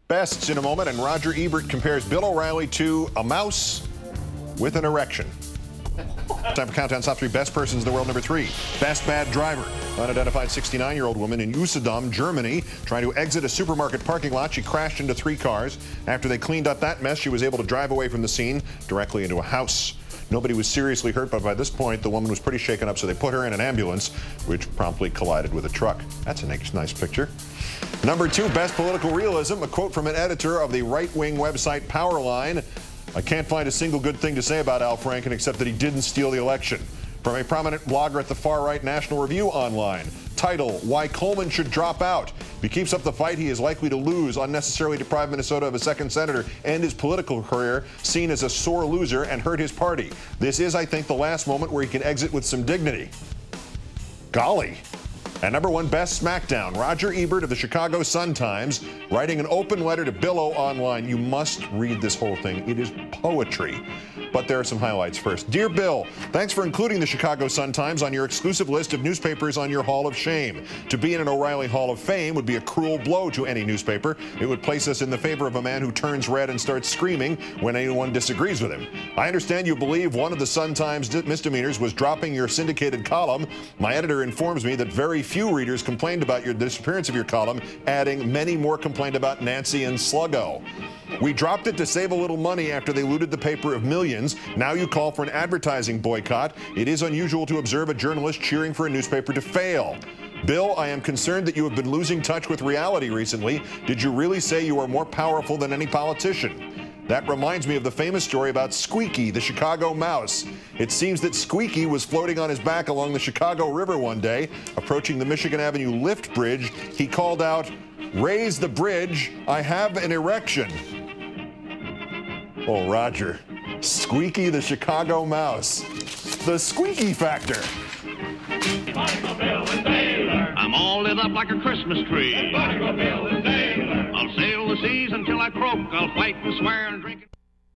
Bests in a moment, and Roger Ebert compares Bill O'Reilly to a mouse with an erection. Time for Countdown's top 3 best persons in the world. Number 3, best bad driver. Unidentified 69-year-old woman in Usedom, Germany, trying to exit a supermarket parking lot. She crashed into 3 cars. After they cleaned up that mess, she was able to drive away from the scene directly into a house. Nobody was seriously hurt, but by this point, the woman was pretty shaken up, so they put her in an ambulance, which promptly collided with a truck. That's a nice picture. Number 2, best political realism. A quote from an editor of the right-wing website Powerline. I can't find a single good thing to say about Al Franken except that he didn't steal the election. From a prominent blogger at the far-right National Review Online. Title, Why Coleman Should Drop Out. If he keeps up the fight, he is likely to lose, unnecessarily deprive Minnesota of a 2nd senator, and his political career, seen as a sore loser, and hurt his party. This is, I think, the last moment where he can exit with some dignity. Golly. And number 1, best smackdown. Roger Ebert of the Chicago Sun-Times writing an open letter to Billo online. You must read this whole thing. It is poetry. But there are some highlights first. Dear Bill, thanks for including the Chicago Sun-Times on your exclusive list of newspapers on your Hall of Shame. To be in an O'Reilly Hall of Fame would be a cruel blow to any newspaper. It would place us in the favor of a man who turns red and starts screaming when anyone disagrees with him. I understand you believe one of the Sun-Times misdemeanors was dropping your syndicated column. My editor informs me that very few readers complained about the disappearance of your column, adding many more complained about Nancy and Sluggo. We dropped it to save a little money after they looted the paper of millions. Now you call for an advertising boycott. It is unusual to observe a journalist cheering for a newspaper to fail. Bill, I am concerned that you have been losing touch with reality recently. Did you really say you are more powerful than any politician? That reminds me of the famous story about Squeaky, the Chicago mouse. It seems that Squeaky was floating on his back along the Chicago River one day. Approaching the Michigan Avenue lift bridge, he called out, "Raise the bridge, I have an erection." Oh, Roger. Squeaky the Chicago mouse. The Squeaky Factor. I'm all lit up like a Christmas tree. I'll sail the seas until I croak. I'll fight and swear and drink it.